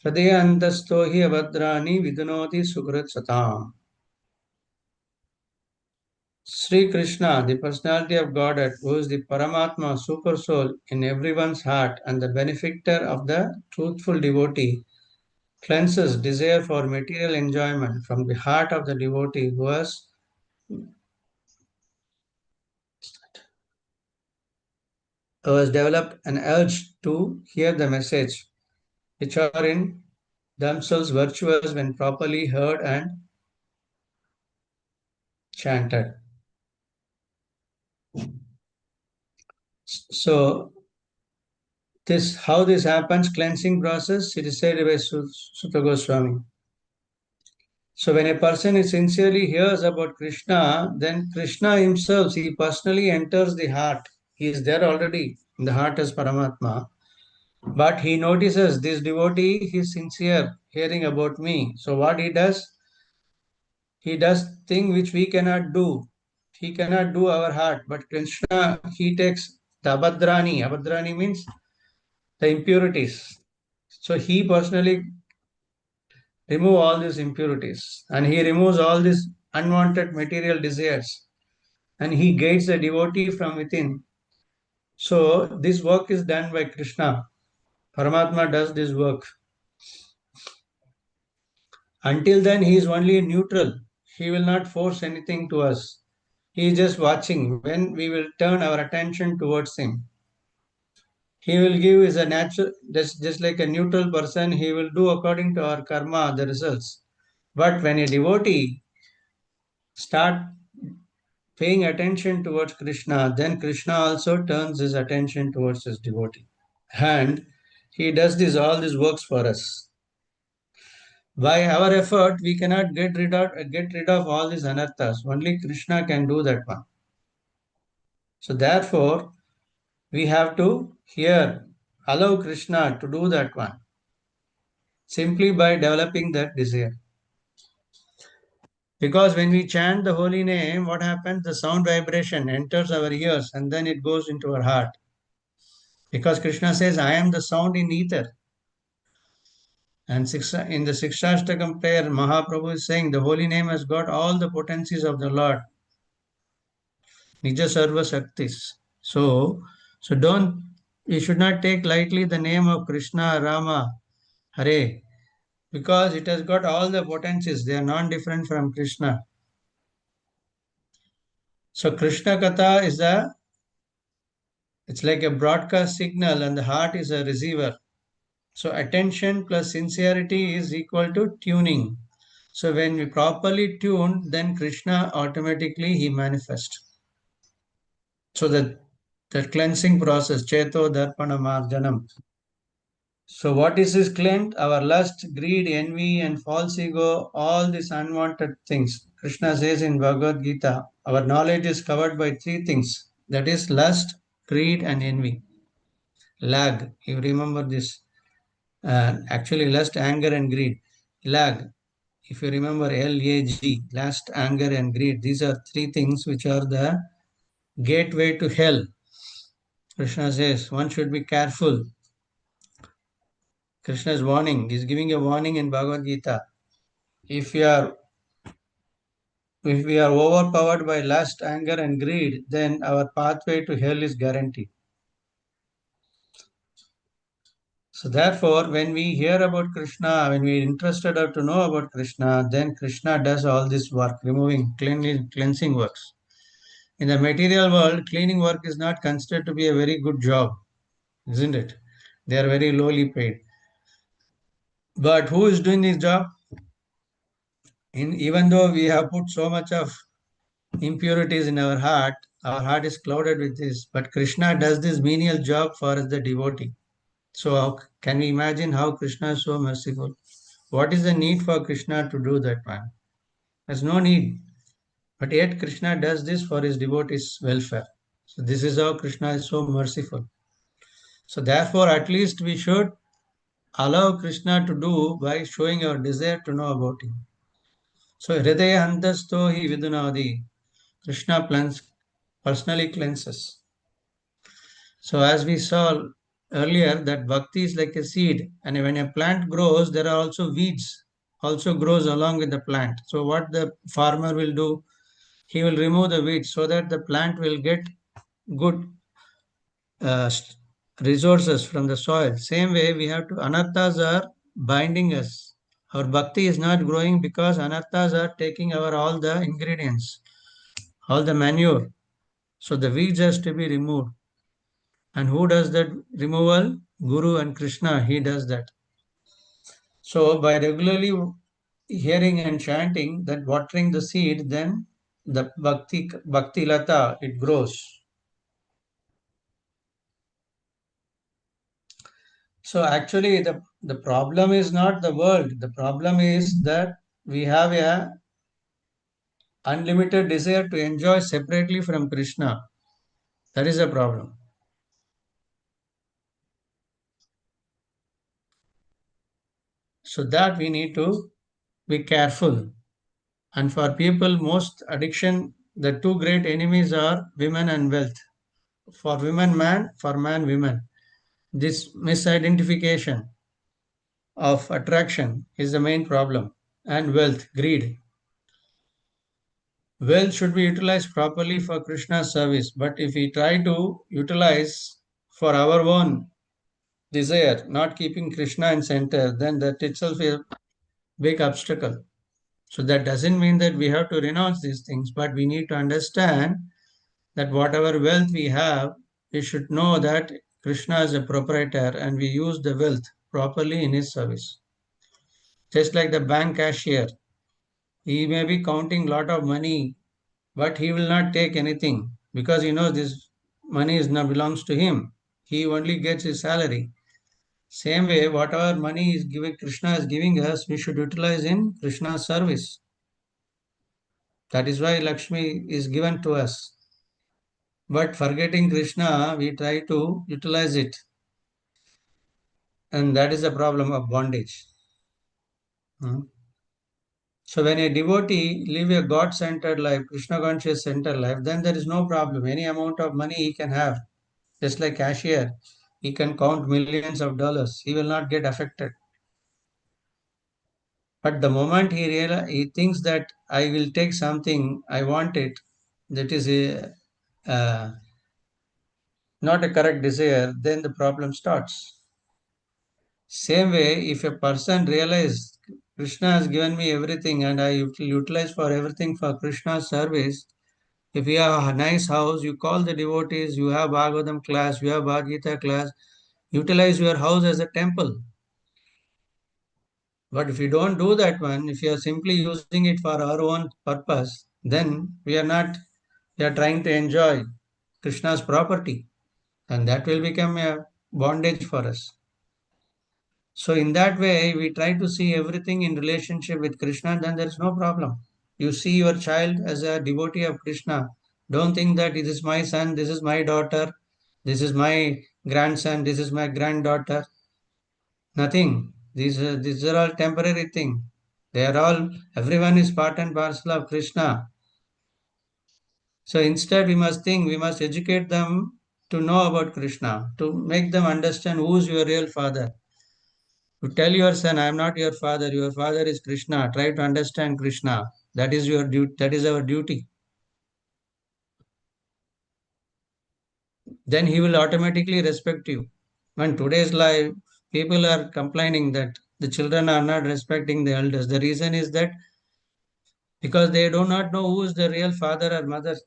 hridaya antasto hi avadrani vidunoti sukrit satam. Sri Krishna, the personality of Godhead, who is the Paramatma, super soul in everyone's heart and the benefactor of the truthful devotee, cleanses desire for material enjoyment from the heart of the devotee who has developed an urge to hear the message, which are in themselves virtuous when properly heard and chanted. So, how this happens, cleansing process, it is said by Sutta Goswami. So when a person is sincerely hears about Krishna, then Krishna himself, he personally enters the heart. He is there already in the heart as Paramatma. But he notices this devotee, he is sincere, hearing about me. So what he does thing which we cannot do. He cannot do our heart. But Krishna, he takes the abhadrani. Abhadrani means the impurities. So he personally remove all these impurities, and he removes all these unwanted material desires, and he guides the devotee from within. So this work is done by Krishna. Paramatma does this work. Until then, he is only neutral. He will not force anything to us. He is just watching when we will turn our attention towards him. He will give is a natural, just like a neutral person, he will do according to our karma, the results. But when a devotee start paying attention towards Krishna, then Krishna also turns his attention towards his devotee. And he does all these works for us. By our effort, we cannot get rid of all these anarthas. Only Krishna can do that one. So therefore, we have to here allow Krishna to do that one simply by developing that desire. Because when we chant the holy name, what happens? The sound vibration enters our ears and then it goes into our heart. Because Krishna says, I am the sound in ether. And in the Sikshastakam prayer, Mahaprabhu is saying the holy name has got all the potencies of the Lord. Nija Sarva Shaktis. So you should not take lightly the name of Krishna, Rama, Hare, because it has got all the potencies. They are non-different from Krishna. So Krishna Katha it's like a broadcast signal and the heart is a receiver. So attention plus sincerity is equal to tuning. So when we properly tune, then Krishna automatically he manifests. So the cleansing process, Cheto Darpana Marjanam. So what is this cleansed? Our lust, greed, envy, and false ego, all these unwanted things. Krishna says in Bhagavad Gita, our knowledge is covered by three things. That is lust, greed, and envy. Lag, you remember this. Actually, lust, anger, and greed. Lag, if you remember LAG, lust, anger, and greed. These are three things which are the gateway to hell. Krishna says one should be careful. Krishna is warning. He is giving a warning in Bhagavad Gita. If we are overpowered by lust, anger, and greed, then our pathway to hell is guaranteed. So therefore, when we hear about Krishna, when we are interested to know about Krishna, then Krishna does all this work, removing cleansing works. In the material world, cleaning work is not considered to be a very good job, isn't it? They are very lowly paid. But who is doing this job? Even though we have put so much of impurities in our heart is clouded with this. But Krishna does this menial job for the devotee. So can we imagine how Krishna is so merciful? What is the need for Krishna to do that one? There's no need. But yet Krishna does this for his devotees' welfare. So this is how Krishna is so merciful. So therefore, at least we should allow Krishna to do by showing our desire to know about him. So Hridaya Antasto hi Vidunadi. Krishna personally cleanses. So as we saw earlier that bhakti is like a seed, and when a plant grows, there are also weeds also grows along with the plant. So what the farmer will do, he will remove the weeds so that the plant will get good uh, resources from the soil. Same way we have to, anarthas are binding us. Our bhakti is not growing because anarthas are taking all the ingredients, all the manure. So the weeds has to be removed. And who does that removal? Guru and Krishna, he does that. So by regularly hearing and chanting, that watering the seed, then the bhakti lata, it grows. So actually the problem is not the world. The problem is that we have a unlimited desire to enjoy separately from Krishna. That is a problem. So that we need to be careful. And for people, most addiction, the two great enemies are women and wealth. For women, man; for man, women. This misidentification of attraction is the main problem. And wealth, greed. Wealth should be utilized properly for Krishna's service. But if we try to utilize for our own desire, not keeping Krishna in center, then that itself is a big obstacle. So that doesn't mean that we have to renounce these things, but we need to understand that whatever wealth we have, we should know that Krishna is a proprietor and we use the wealth properly in his service. Just like the bank cashier, he may be counting lot of money, but he will not take anything because he knows this money is not belongs to him. He only gets his salary. Same way, whatever money is giving Krishna is giving us, we should utilize in Krishna's service. That is why Lakshmi is given to us. But forgetting Krishna, we try to utilize it. And that is the problem of bondage. So when a devotee live a God-centered life, Krishna-conscious centered life, then there is no problem. Any amount of money he can have. Just like cashier, he can count millions of dollars. He will not get affected. But the moment he thinks that I will take something, I want it, that is uh, not a correct desire, then the problem starts. Same way, if a person realizes Krishna has given me everything and I utilize for everything for Krishna's service, if you have a nice house, you call the devotees, you have Bhagavatam class, you have Bhagavad Gita class, utilize your house as a temple. But if you don't do that one, if you are simply using it for our own purpose, then we are trying to enjoy Krishna's property, and that will become a bondage for us. So in that way, we try to see everything in relationship with Krishna, then there is no problem. You see your child as a devotee of Krishna. Don't think that this is my son, this is my daughter, this is my grandson, this is my granddaughter. Nothing. These are all temporary things. They are all, everyone is part and parcel of Krishna. So instead we must educate them to know about Krishna, to make them understand who is your real father. To tell your son, I am not your father is Krishna. Try to understand Krishna. That is your duty, that is our duty. Then he will automatically respect you. When today's life, people are complaining that the children are not respecting the elders. The reason is that because they do not know who is the real father or mother.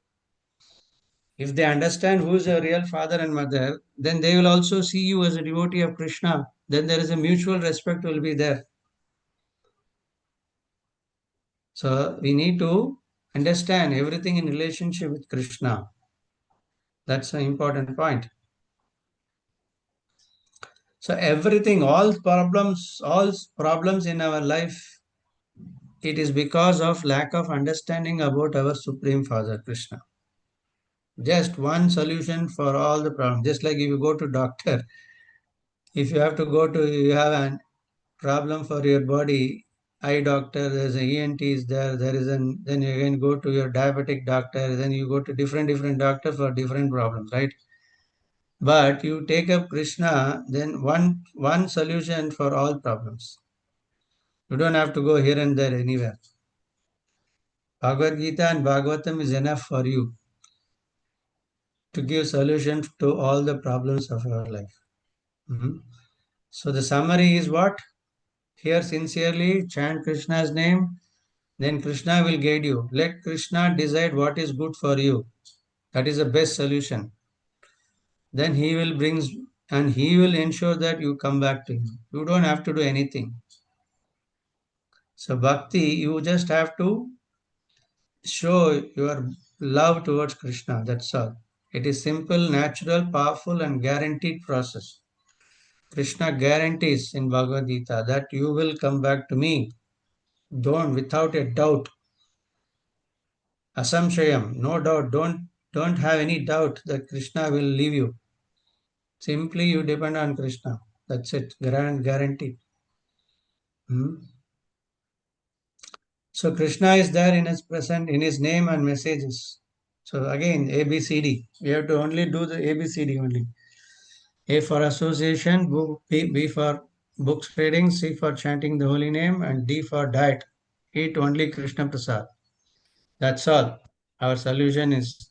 If they understand who is the real father and mother, then they will also see you as a devotee of Krishna. Then there is a mutual respect will be there. So we need to understand everything in relationship with Krishna. That's an important point. So everything, all problems in our life, it is because of lack of understanding about our Supreme Father Krishna. Just one solution for all the problems. Just like if you go to doctor, if you have to go to, you have a problem for your body, eye doctor, there's an ENT is there, then you again go to your diabetic doctor, then you go to different doctor for different problems, right? But you take up Krishna, then one solution for all problems. You don't have to go here and there anywhere. Bhagavad Gita and Bhagavatam is enough for you to give solutions to all the problems of our life. So the summary is what? Here sincerely chant Krishna's name, then Krishna will guide you. Let Krishna decide what is good for you. That is the best solution. Then he will ensure that you come back to him. You don't have to do anything. So bhakti, you just have to show your love towards Krishna. That's all. It is simple, natural, powerful, and guaranteed process. Krishna guarantees in Bhagavad Gita that you will come back to me. Don't, without a doubt. Asamshayam, no doubt. Don't have any doubt that Krishna will leave you. Simply you depend on Krishna. That's it. Guaranteed. Hmm? So Krishna is there in his present, in his name and messages. So again, A, B, C, D. We have to only do the A, B, C, D only. A for association, B for books reading, C for chanting the holy name, and D for diet. Eat only Krishna Prasad. That's all. Our solution is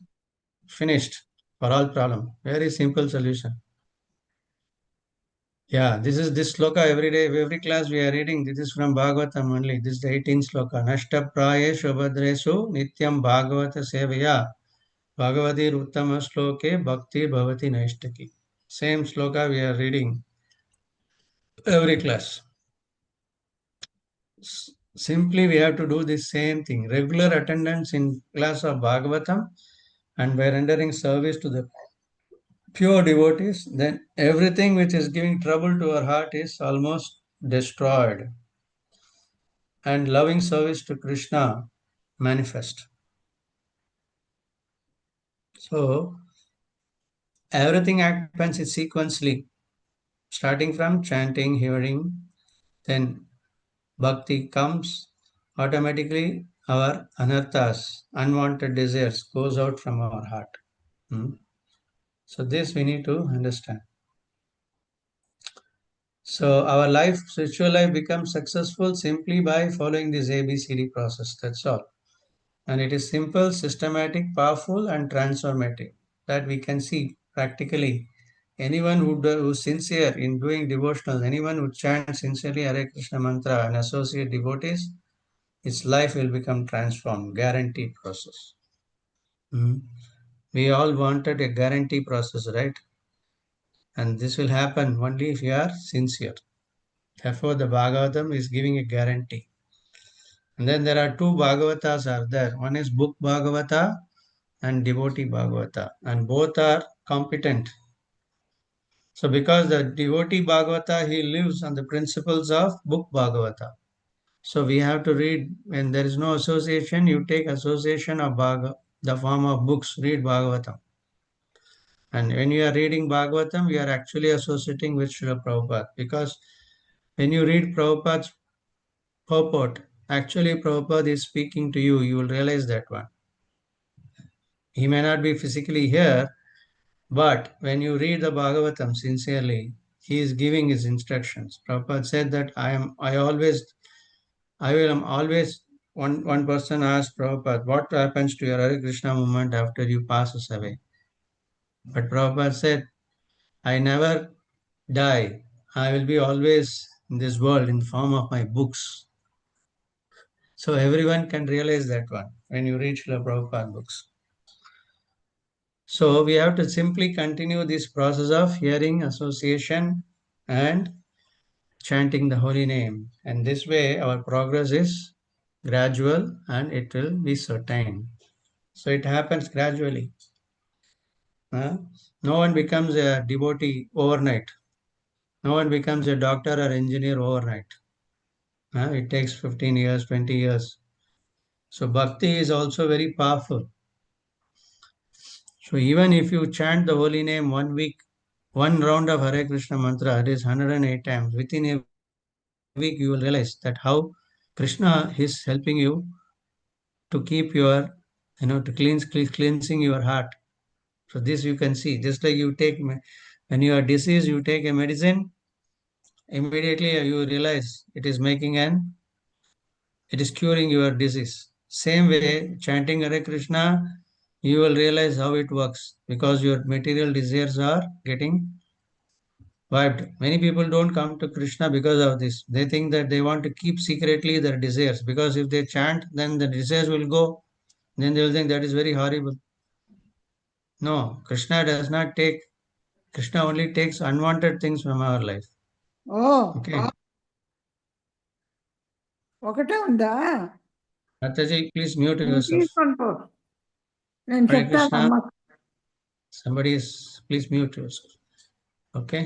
finished for all problem. Very simple solution. Yeah, this is this sloka every day, every class we are reading. This is from Bhagavatam only. This is the 18th sloka. Nashta praye shobhadresu nityam bhagavata sevaya bhagavati uttama sloke bhakti bhavati naishtaki. Same sloka we are reading every class. Simply we have to do the same thing. Regular attendance in class of Bhagavatam, and by rendering service to the pure devotees, then everything which is giving trouble to our heart is almost destroyed. And loving service to Krishna manifest. So everything happens sequentially, starting from chanting, hearing, then bhakti comes, automatically our anarthas, unwanted desires, goes out from our heart. So this we need to understand. So our life, spiritual life becomes successful simply by following this ABCD process. That's all. And it is simple, systematic, powerful, and transformative. That we can see practically. Anyone who's sincere in doing devotional, anyone who chants sincerely Hare Krishna mantra and associate devotees, his life will become transformed. Guaranteed process. We all wanted a guarantee process, right? And this will happen only if you are sincere. Therefore, the Bhagavatam is giving a guarantee. And then there are two Bhagavatas are there. One is book Bhagavata and devotee Bhagavata. And both are competent. So because the devotee Bhagavata, he lives on the principles of book Bhagavata. So we have to read, when there is no association, you take association of the form of books, read Bhagavatam. And when you are reading Bhagavatam, you are actually associating with Srila Prabhupada. Because when you read Prabhupada's purport, actually Prabhupada is speaking to you, you will realize that one. He may not be physically here, but when you read the Bhagavatam sincerely, he is giving his instructions. Prabhupada said that one person asked Prabhupada, what happens to your Hare Krishna movement after you passes away? But Prabhupada said, I never die. I will be always in this world in the form of my books. So everyone can realize that one when you read Srila Prabhupada books. So we have to simply continue this process of hearing, association, and chanting the holy name. And this way our progress is gradual and it will be certain. So it happens gradually. No one becomes a devotee overnight. No one becomes a doctor or engineer overnight. It takes 15 years, 20 years. So bhakti is also very powerful. So even if you chant the holy name 1 week, one round of Hare Krishna mantra, it is 108 times. Within a week, you will realize that how Krishna is helping you to keep your, to cleansing your heart. So this you can see. Just like you take, when you are diseased, you take a medicine, immediately you realize it is it is curing your disease. Same way, chanting Hare Krishna, you will realize how it works because your material desires are getting wiped. Many people don't come to Krishna because of this. They think that they want to keep secretly their desires because if they chant, then the desires will go. Then they will think that is very horrible. No, Krishna only takes unwanted things from our life. Oh, Okay. ఒకటే ఉందా? Mataji, please mute నేను yourself. తీసుకుంటూ నేను Hare చెప్తాను Krishna. అమ్మ. Somebody is, please mute yourself. Okay.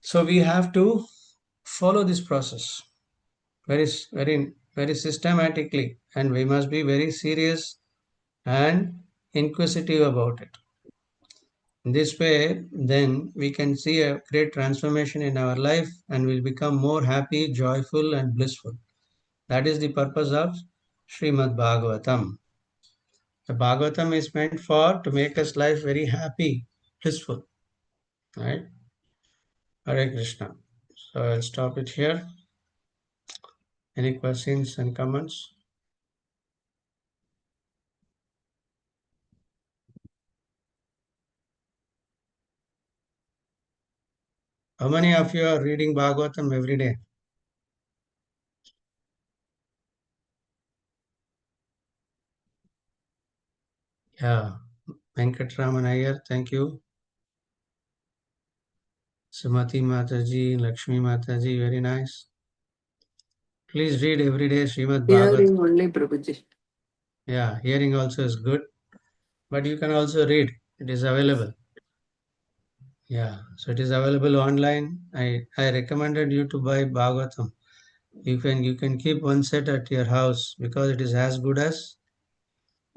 So we have to follow this process very, very, very systematically, and we must be very serious and inquisitive about it. In this way, then we can see a great transformation in our life and will become more happy, joyful, and blissful. That is the purpose of Srimad Bhagavatam. The Bhagavatam is meant for to make us life very happy, blissful. Right? Hare Krishna. So I'll stop it here. Any questions and comments? How many of you are reading Bhagavatam every day? Yeah. Venkatraman Iyer, thank you. Sumati Mataji, Lakshmi Mataji, very nice. Please read every day Srimad Bhagavatam. Hearing only, Prabhuji. Yeah, hearing also is good, but you can also read. It is available. Yeah, so it is available online. I recommended you to buy Bhagavatam. You can keep one set at your house because it is as good as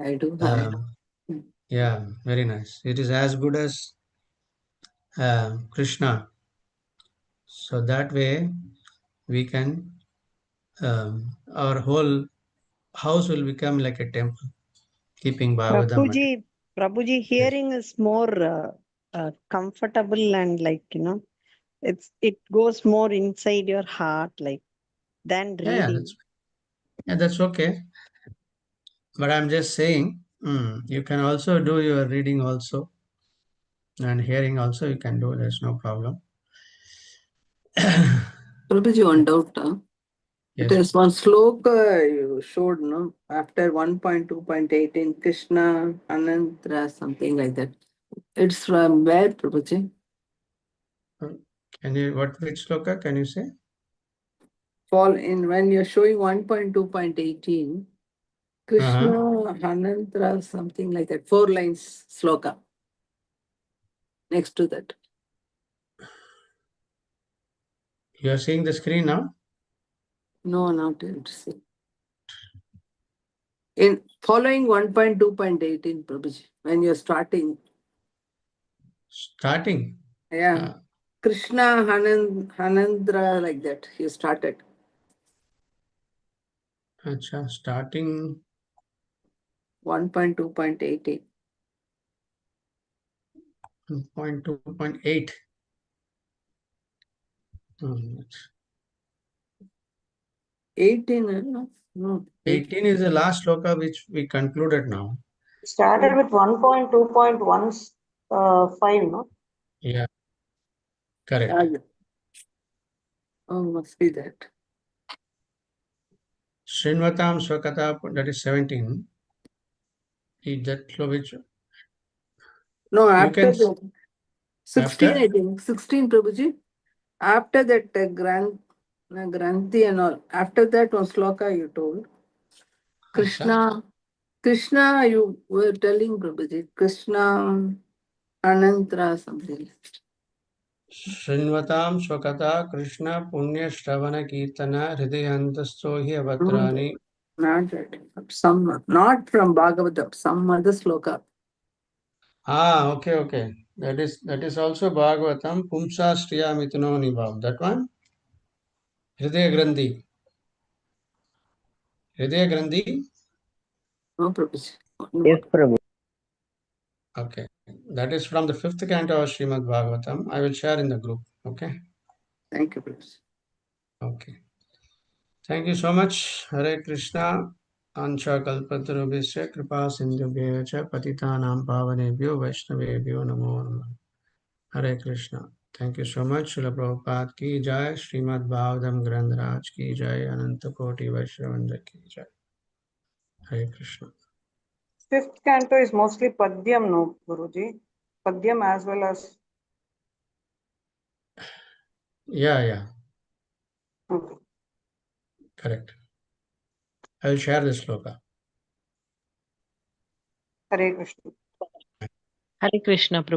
I do have. yeah, very nice. It is as good as Krishna. So that way we can our whole house will become like a temple, keeping Bhagavatam. Prabhuji, hearing is more comfortable and it goes more inside your heart than Yeah, reading. that's okay. But I'm just saying, you can also do your reading also and hearing also. You can do. There's no problem. Prabhuji, one doubt. Yes. It is one sloka you showed, no? After 1.2.18, Krishna, Anantra, something like that. It's from where, Prabhuji? Can you, which sloka can you say? Fall in when you're showing 1.2.18, Krishna, Anantra, something like that. 4 lines sloka. Next to that. You are seeing the screen now? No, not able to see. In following 1.2.18, Prabhuji, when you're starting. Starting? Yeah. Krishna, Hanandra, like that. You started. Acha, starting 1.2.18. 2.8. 18, no. 18 is the last sloka which we concluded now. Started with 1.2.15, no? Yeah, correct. Oh, must be that. Srinvatam Swakata, that is 17. Is that which? No, after that. 16, after? I think. 16, Prabhuji. After that, Granthi and all. After that, one sloka you told. Acha. Krishna, you were telling, Prabhuji. Krishna, Anantra, something. Srinvatam Swakata Krishna Punya Shravana Kirtana Hridayantastohi Avatrani. Not that. Not from Bhagavatam, some other sloka. Okay. That is also Bhagavatam Pumsa Striya Mituno Nibhav. That one? Hridaya Grandhi. Hridaya Grandhi? No, Prabhuji. Yes, Prabhu. Okay. That is from the 5th canto of Srimad Bhagavatam. I will share in the group. Okay. Thank you, Prabhuji. Okay. Thank you so much. Hare Krishna. Ancha kalpatarubhisya kripa sindhubhya cha patitanam pavanebhyo vaishnavebhyo namo namo. Hare Krishna. Thank you so much. Srila Prabhupada ki jai. Srimad Bhagavatam Grandaraj ki jai. Ananta Koti Vaishnavanda ki jai. Hare Krishna. 5th canto is mostly Padyam, no, Guruji? Padyam as well as... Yeah. Okay. Correct. I will share this sloka. Hare Krishna. Hare Krishna, Prabhu.